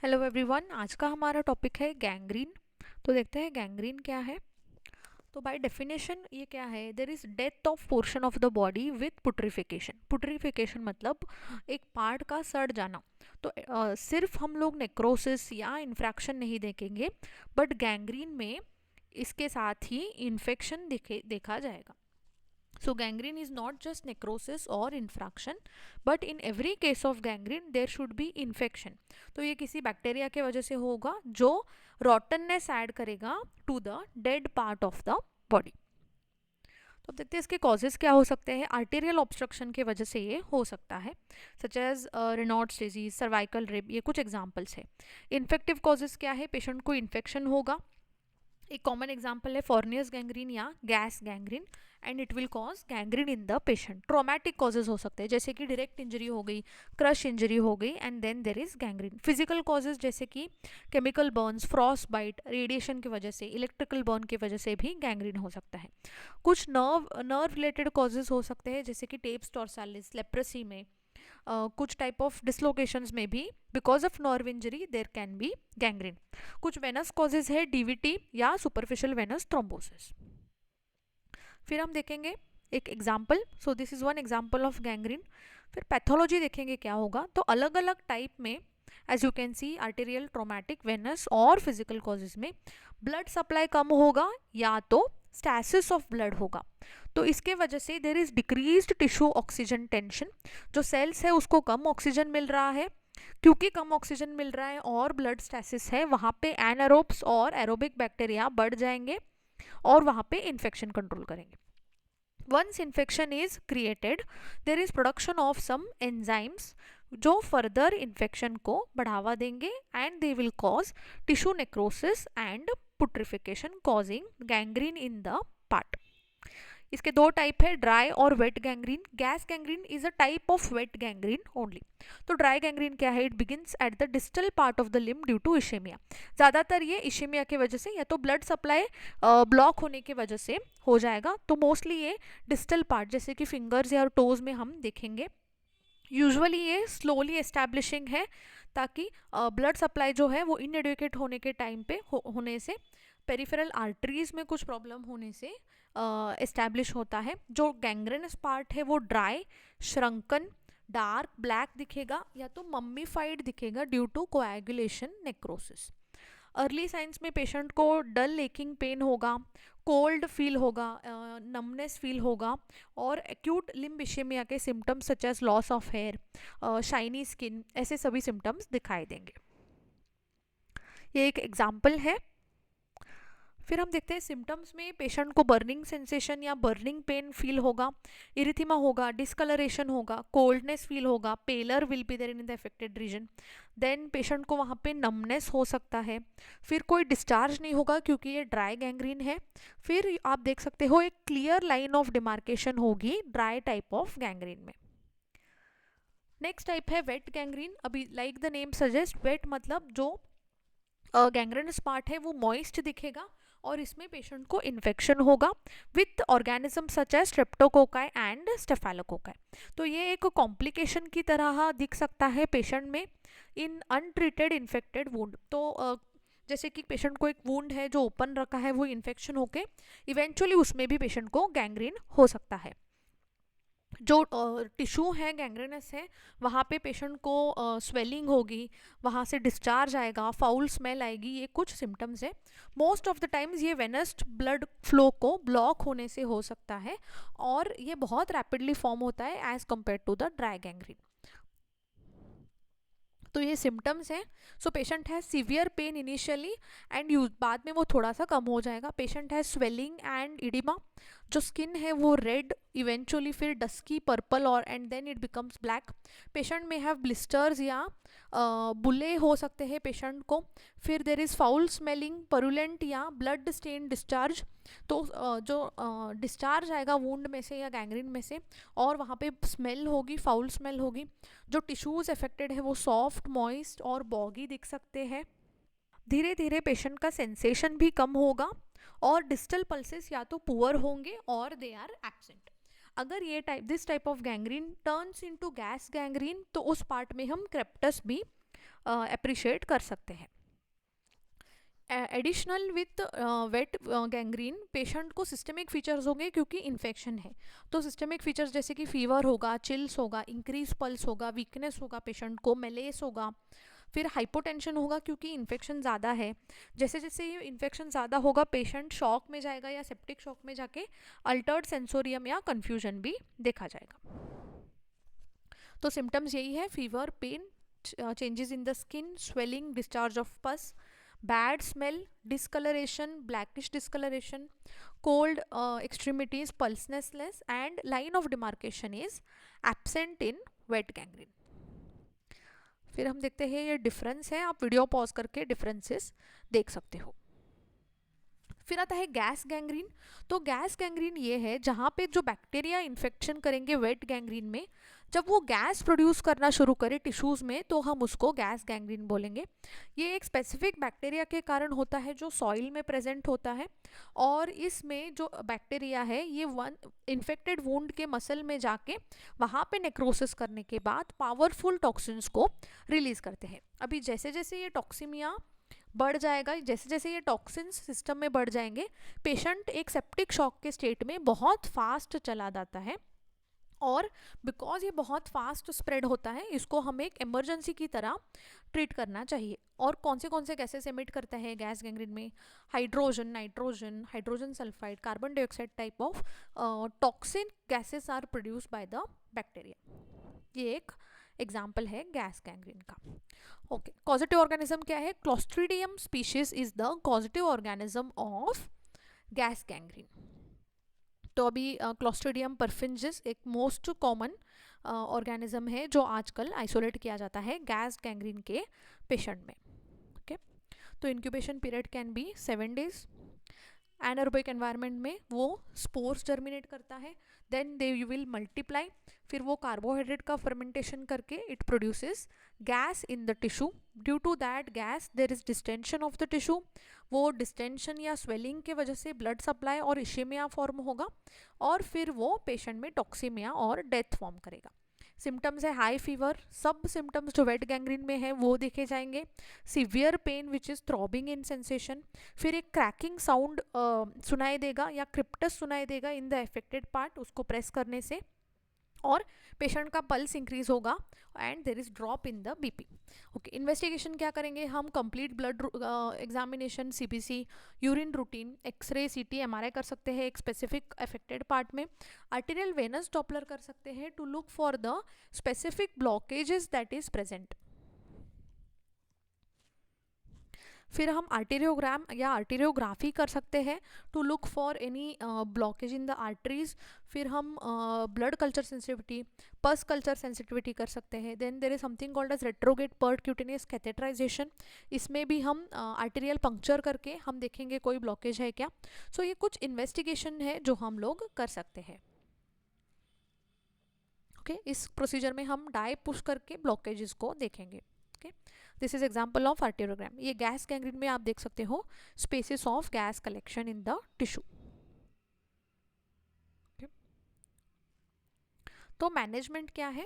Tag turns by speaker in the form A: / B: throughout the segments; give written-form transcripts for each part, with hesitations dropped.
A: Hello everyone, आज का हमारा टॉपिक है गैंग्रीन। तो देखते हैं गैंग्रीन क्या है। तो बाय डेफिनेशन ये क्या है, there is death of portion of the body with putrefaction. Putrefaction मतलब एक पार्ट का सड़ जाना। तो सिर्फ हम लोग नेक्रोसिस या इन्फ्रैक्शन नहीं देखेंगे, बट गैंग्रीन में इसके साथ ही इन्फेक्शन देखा जाएगा। So gangrene is not just necrosis or infraction, but in every case of gangrene there should be infection. तो ये किसी बैक्टीरिया के वजह से होगा जो rottenness ऐड करेगा to the dead part of the body. तो अब देखते हैं इसके कॉजेज क्या हो सकते हैं। आर्टेरियल ऑब्स्ट्रक्शन की वजह से ये हो सकता है, such as Raynaud's disease, cervical rib, ये कुछ एग्जाम्पल्स है। इन्फेक्टिव कॉजेज क्या है, पेशेंट को इन्फेक्शन होगा। एक कॉमन एग्जाम्पल है फॉर्नियस गैंग्रीन या gas gangrene, and it will cause gangrene in the patient. Traumatic causes हो सकते हैं जैसे कि डायरेक्ट इंजरी हो गई, क्रश इंजरी हो गई, and then there is gangrene. Physical causes जैसे कि chemical burns, frostbite, radiation की वजह से, इलेक्ट्रिकल बर्न की वजह से भी गैंग्रीन हो सकता है। कुछ नर्व रिलेटेड कॉजेज हो सकते हैं जैसे कि टेप्स टॉर्सालिस, लेप्रेसी में, कुछ टाइप ऑफ डिसलोकेशंस में भी because of nerve injury there can be gangrene. कुछ वेनस कॉजेज है डीवीटी या सुपरफिशियल वेनस थ्रोम्बोसिस। फिर हम देखेंगे एक example. So this is one example of gangrene. फिर पैथोलॉजी देखेंगे क्या होगा। तो अलग अलग टाइप में as you can see arterial, traumatic, venous और फिजिकल कॉजेज में ब्लड सप्लाई कम होगा या तो स्टैसिस ऑफ ब्लड होगा। तो इसके वजह से there is decreased tissue oxygen tension. जो सेल्स है उसको कम ऑक्सीजन मिल रहा है, क्योंकि कम ऑक्सीजन मिल रहा है और ब्लड स्टैसिस है, वहाँ पे एनारोब्स और एरोबिक बैक्टीरिया बढ़ जाएंगे और वहाँ पे इन्फेक्शन कंट्रोल करेंगे। Once infection is created, there is production of some enzymes जो फर्दर इन्फेक्शन को बढ़ावा देंगे and they will cause tissue necrosis and putrefaction causing gangrene in the part. इसके दो टाइप है, ड्राई और wet gangrene. Gas gangrene is a type of wet gangrene only. तो dry gangrene क्या है, it begins at the distal part of the limb due to ischemia. ज़्यादातर ये इशेमिया की वजह से या तो ब्लड सप्लाई ब्लॉक होने की वजह से हो जाएगा। तो मोस्टली ये डिस्टल पार्ट जैसे कि फिंगर्स या टोज में हम देखेंगे। यूजुअली ये स्लोली एस्टैब्लिशिंग है ताकि ब्लड सप्लाई जो है वो इनएडुकेट होने के टाइम पे होने से, पेरिफेरल आर्टरीज में कुछ प्रॉब्लम होने से एस्टैब्लिश होता है। जो गैंग्रेनस पार्ट है वो ड्राई, श्रंकन, डार्क ब्लैक दिखेगा या तो मम्मीफाइड दिखेगा due to coagulation necrosis. Early signs में पेशेंट को डल लेकिंग पेन होगा, कोल्ड फील होगा, नमनेस फील होगा और एक्यूट लिम्ब इशेमिया के symptoms such as loss of hair, shiny skin, ऐसे सभी सिम्टम्स दिखाई देंगे। ये एक एग्जाम्पल है। फिर हम देखते हैं सिम्टम्स में पेशेंट को बर्निंग सेंसेशन या बर्निंग पेन फील होगा, इरिथीमा होगा, डिस्कलरेशन होगा, कोल्डनेस फील होगा, pallor will be there in the affected region. Then patient को वहाँ पे नमनेस हो सकता है। फिर कोई डिस्चार्ज नहीं होगा क्योंकि ये ड्राई गैंग्रीन है। फिर आप देख सकते हो एक क्लियर लाइन ऑफ डिमार्केशन होगी ड्राई टाइप ऑफ गैंग्रीन में। नेक्स्ट टाइप है वेट गैंग्रीन। अभी like the name suggest, wet मतलब जो गैंग्रेनस पार्ट है वो मॉइस्ट दिखेगा और इसमें पेशेंट को इन्फेक्शन होगा with organism such as streptococci and staphylococci. तो ये एक कॉम्प्लिकेशन की तरह दिख सकता है पेशेंट में इन अनट्रीटेड इन्फेक्टेड वुंड। तो जैसे कि पेशेंट को एक वुंड है जो ओपन रखा है, वो इन्फेक्शन होके इवेंचुअली उसमें भी पेशेंट को गैंग्रीन हो सकता है। जो टिश्यू है गैंग्रेनस है वहाँ पे पेशेंट को स्वेलिंग होगी, वहाँ से डिस्चार्ज आएगा, फाउल स्मेल आएगी, ये कुछ सिम्टम्स है। मोस्ट ऑफ द टाइम्स ये वेनस्ड ब्लड फ्लो को ब्लॉक होने से हो सकता है और ये बहुत रैपिडली फॉर्म होता है as compare to the dry gangrene. तो ये सिम्टम्स हैं। सो पेशेंट है severe pain initially and use बाद में वो थोड़ा सा कम हो जाएगा। पेशेंट है स्वेलिंग एंड इडिमा, जो स्किन है वो रेड, इवेंचुअली फिर डस्की पर्पल और and then it becomes black. Patient में हैव ब्लिस्टर्स या बुले हो सकते हैं पेशेंट को। फिर there is foul smelling, purulent या ब्लड स्टेन डिस्चार्ज। तो जो डिस्चार्ज आएगा वुंड में से या गैंग्रीन में से और वहाँ पे स्मेल होगी, फाउल स्मेल होगी। जो टिश्यूज़ अफेक्टेड है वो सॉफ्ट, मॉइस्ट और बॉगी दिख सकते हैं। धीरे धीरे पेशेंट का सेंसेशन भी कम होगा और डिस्टल पल्सेस या तो पुअर होंगे और दे आर एब्सेंट। अगर ये this type of gangrene turns into gas gangrene तो उस पार्ट में हम क्रेप्टस भी अप्रिशिएट कर सकते हैं। Additional with wait gangrene patient को सिस्टमिक फीचर्स होंगे क्योंकि इन्फेक्शन है, तो सिस्टमिक फीचर्स जैसे कि फीवर होगा, चिल्स होगा, इंक्रीज पल्स होगा, वीकनेस होगा पेशेंट को, मेलेस होगा, फिर हाइपोटेंशन होगा क्योंकि इन्फेक्शन ज़्यादा है। जैसे जैसे ये इन्फेक्शन ज़्यादा होगा पेशेंट शॉक में जाएगा या सेप्टिक शॉक में जाके अल्टर्ड सेंसोरियम या कन्फ्यूजन भी देखा जाएगा। तो सिम्टम्स यही है, fever, pain, changes in the skin, swelling, discharge of pus, bad smell, discoloration, blackish discoloration, cold extremities, pulselessness, and line of demarcation is absent in wet gangrene। फिर हम देखते हैं ये डिफरेंस है, आप वीडियो पॉज करके डिफरेंसेस देख सकते हो। फिर आता है गैस गैंग्रीन। तो गैस गैंग्रीन ये है जहाँ पे जो बैक्टीरिया इन्फेक्शन करेंगे वेट गैंग्रीन में, जब वो गैस प्रोड्यूस करना शुरू करे टिश्यूज़ में तो हम उसको गैस गैंग्रीन बोलेंगे। ये एक स्पेसिफिक बैक्टीरिया के कारण होता है जो सॉइल में प्रेजेंट होता है, और इसमें जो बैक्टीरिया है ये वन इन्फेक्टेड वुंड के मसल में जाके वहाँ पे नेक्रोसिस करने के बाद पावरफुल टॉक्सिन्स को रिलीज करते हैं। अभी जैसे जैसे ये टॉक्सीमिया बढ़ जाएगा, जैसे जैसे ये टॉक्सिन्स सिस्टम में बढ़ जाएंगे, पेशेंट एक सेप्टिक शॉक के स्टेट में बहुत फास्ट चला जाता है, और बिकॉज ये बहुत फास्ट स्प्रेड होता है इसको हमें एक इमरजेंसी की तरह ट्रीट करना चाहिए। और कौन से गैसेस एमिट करता है गैस गैंग्रीन में? Hydrogen, nitrogen, hydrogen sulphide, carbon dioxide type of toxin gases are produce by the bacteria. ये एक एग्जाम्पल है गैस गैंग्रीन का। ओके, कॉजेटिव ऑर्गेनिज्म क्या है? Clostridium species is the causative organism of gas gangrene. तो अभी clostridium परफिंजिस एक most common organism है जो आजकल आइसोलेट किया जाता है गैस गैंग्रीन के पेशेंट में। ओके, तो incubation period can be 7 days। Anaerobic environment में वो स्पोर्स जर्मिनेट करता है, देन दे विल मल्टीप्लाई, फिर वो कार्बोहाइड्रेट का फर्मेंटेशन करके it produces gas in the tissue. Due to that gas there is distension of the tissue. वो distension या स्वेलिंग के वजह से ब्लड सप्लाई और इशेमिया फॉर्म होगा, और फिर वो पेशेंट में टॉक्सीमिया और डेथ फॉर्म करेगा। सिम्टम्स है हाई फीवर, सब सिम्टम्स जो वेट गैंग्रीन में है वो देखे जाएंगे। Severe pain which is throbbing in sensation, फिर एक क्रैकिंग साउंड सुनाई देगा या क्रिप्टस सुनाई देगा इन द अफेक्टेड पार्ट उसको प्रेस करने से, और पेशेंट का पल्स इंक्रीज होगा and there is drop in the BP. Okay, investigation क्या करेंगे हम? Complete blood examination, CBC, urine routine, x-ray, CT, MRI कर सकते हैं एक स्पेसिफिक अफेक्टेड पार्ट में। आर्टेरियल वेनस डॉपलर कर सकते हैं to look for the specific blockages that is present. फिर हम आर्टेरियोग्राम या आर्टेरियोग्राफी कर सकते हैं to look for any blockage in the arteries. फिर हम blood culture sensitivity, pus culture sensitivity कर सकते हैं। Then there is something called as retrograde percutaneous catheterization, इसमें भी हम आर्टेरियल पंक्चर करके हम देखेंगे कोई ब्लॉकेज है क्या। सो ये कुछ इन्वेस्टिगेशन है जो हम लोग कर सकते हैं। ओके, इस प्रोसीजर में हम डाई पुश करके ब्लॉकेजेस को देखेंगे। Okay, this is example of arteriogram. ये गैस गैंग्रीन में आप देख सकते हो spaces of gas collection in the tissue. तो मैनेजमेंट क्या है?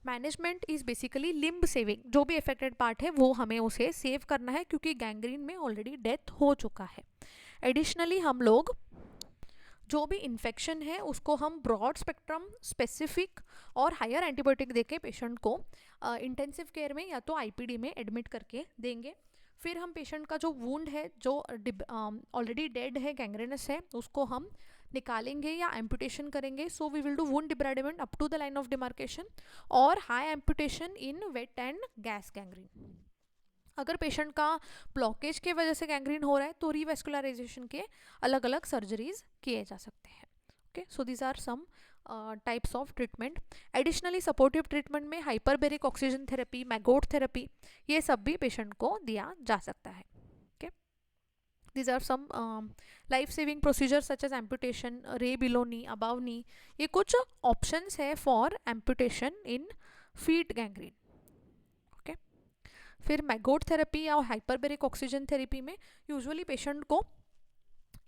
A: Management is basically limb saving, जो भी अफेक्टेड पार्ट है वो हमें उसे सेव करना है क्योंकि गैंग्रीन में ऑलरेडी डेथ हो चुका है। एडिशनली हम लोग जो भी इन्फेक्शन है उसको हम ब्रॉड स्पेक्ट्रम, स्पेसिफिक और हायर एंटीबायोटिक देके पेशेंट को इंटेंसिव केयर में या तो आईपीडी में एडमिट करके देंगे। फिर हम पेशेंट का जो वुंड है जो ऑलरेडी डेड है, गैंग्रेनस है, उसको हम निकालेंगे या एम्पुटेशन करेंगे। So we will do wound debridement up to the line of demarcation और high amputation in wet and gas gangrene. अगर पेशेंट का ब्लॉकेज के वजह से गैंग्रीन हो रहा है तो रिवेस्कुलराइजेशन के अलग अलग सर्जरीज किए जा सकते हैं। Okay, so these are some types of treatment. Additionally supportive treatment में hyperbaric oxygen therapy, maggot therapy, ये सब भी पेशेंट को दिया जा सकता है। Okay, these are some life saving procedure such as amputation, ray below knee, above knee, ये कुछ ऑप्शंस है for amputation in feet gangrene. फिर मैगोट थेरेपी या हाइपरबेरिक ऑक्सीजन थेरेपी में यूजुअली पेशेंट को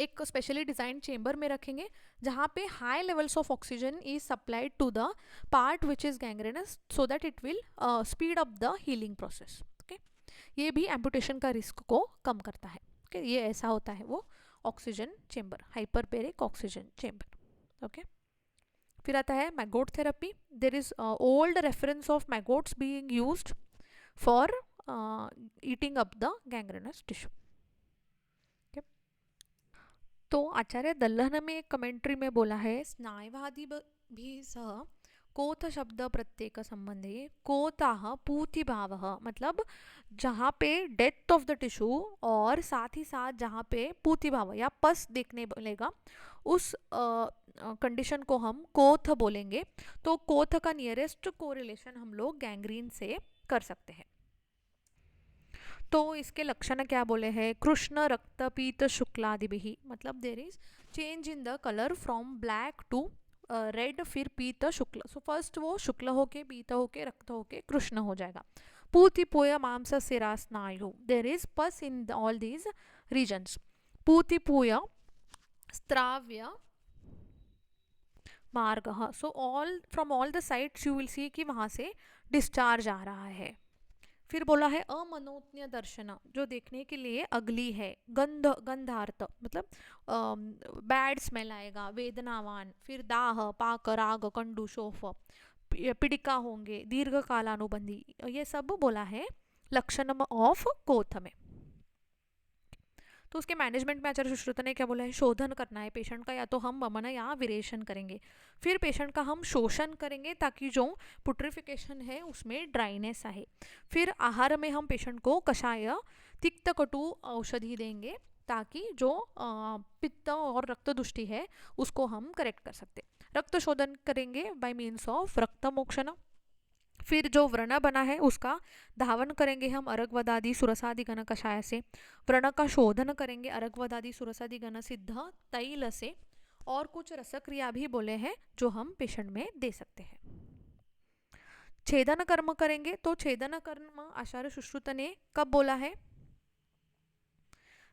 A: एक स्पेशली डिजाइन चेंबर में रखेंगे जहाँ पे high levels of oxygen is supplied to the part which is gangrenous so that it will speed up the healing process. Okay, ये भी एम्पुटेशन का रिस्क को कम करता है। ओके, ये ऐसा होता है वो oxygen chamber, hyperbaric oxygen chamber. Okay, फिर आता है maggot therapy. There is old reference of maggots being used for eating up the gangrenous tissue. तो आचार्य दल्लहन में एक कमेंट्री में बोला है, स्नायवादि भी सह कोथ शब्द प्रत्येक संबंधे कोताह पूतिभावः, मतलब जहाँ पे डेथ ऑफ द टिश्यू और साथ ही साथ जहाँ पे पूतिभाव या पस देखने मिलेगा उस कंडीशन को हम कोथ बोलेंगे। तो कोथ का नियरेस्ट कोरिलेशन हम लोग गैंग्रीन से कर सकते हैं। तो इसके लक्षण क्या बोले हैं, कृष्ण रक्त पीत शुक्लादि, मतलब there is change in the colour from black to red, फिर पीत शुक्ल। सो फर्स्ट वो शुक्ल होके पीत होके रक्त होके कृष्ण हो जाएगा। पूतिपूय मांस सिरा स्नायु, देर इज पस इन ऑल दीज रीजन्स। पूतिपूय स्त्राव्य मार्ग, so all from all the sides you will see कि वहां से डिस्चार्ज आ रहा है। फिर बोला है अमनोज्ञ दर्शन, जो देखने के लिए अगली है। गंधार्थ, मतलब बैड स्मेल आएगा, वेदनावान। फिर दाह, पाक, राग, कंडू, शोफ, पीड़िका होंगे, दीर्घ कालानुबंधी, ये सब बोला है लक्षण ऑफ कोथ में। तो उसके मैनेजमेंट में आचार्य सुश्रुत ने क्या बोला है, शोधन करना है पेशेंट का, या तो हम वमन या विरेचन करेंगे। फिर पेशेंट का हम शोषण करेंगे ताकि जो पुट्रिफिकेशन है उसमें ड्राइनेस आए। फिर आहार में हम पेशेंट को कषाय तिक्त कटु औषधि देंगे ताकि जो पित्त और रक्त दुष्टि है उसको हम करेक्ट कर सकते। रक्त शोधन करेंगे बाय मीन्स ऑफ रक्त मोक्षण। फिर जो व्रण बना है उसका धावन करेंगे हम अरगवदादि सुरसादि गण कषाय से। व्रण का शोधन करेंगे अरगवदादि सुरसादि गण सिद्ध तैल से। और कुछ रसक्रिया भी बोले हैं जो हम पेशेंट में दे सकते हैं। छेदन कर्म करेंगे, तो छेदन कर्म आचार्य सुश्रुत ने कब बोला है,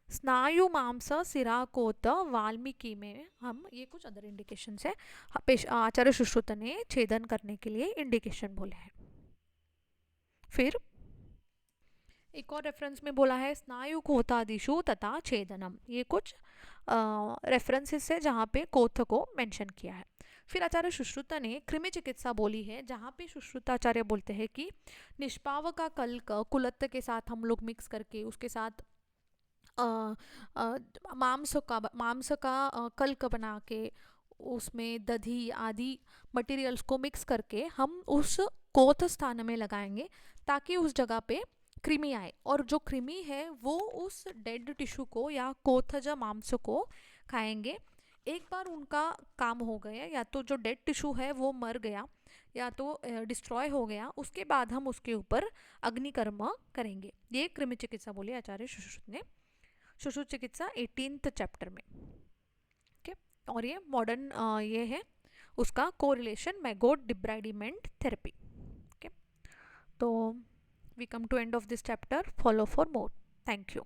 A: स्नायु मांस सिरा कोत वाल्मीकि में। हम ये कुछ अदर इंडिकेशन है आचार्य सुश्रुत ने छेदन करने के लिए इंडिकेशन बोले हैं। फिर एक और रेफरेंस में बोला है स्नायु कोथादिशु तथा छेदनम, ये कुछ रेफरेंसेस है जहाँ पे कोथ को मेंशन किया है। फिर आचार्य सुश्रुत ने कृमि चिकित्सा बोली है, जहाँ पे सुश्रुताचार्य बोलते हैं कि निष्पाव का कल्क कुलत्त के साथ हम लोग मिक्स करके उसके साथ मांस का कल्क बना के उसमें दधी आदि मटेरियल्स को मिक्स करके हम उस कोथ स्थान में लगाएंगे ताकि उस जगह पे कृमि आए, और जो कृमि है वो उस डेड टिश्यू को या कोथज मांस को खाएंगे। एक बार उनका काम हो गया, या तो जो डेड टिश्यू है वो मर गया या तो डिस्ट्रॉय हो गया, उसके बाद हम उसके ऊपर अग्निकर्म करेंगे। ये कृमि चिकित्सा बोली आचार्य सुश्रुत ने, सुश्रुत चिकित्सा 18th चैप्टर में। ओके, और ये मॉडर्न ये है उसका कोरिलेशन मैगोट डिब्राइडिमेंट थेरेपी। ओके, तो we come to end of this chapter. Follow for more. Thank you.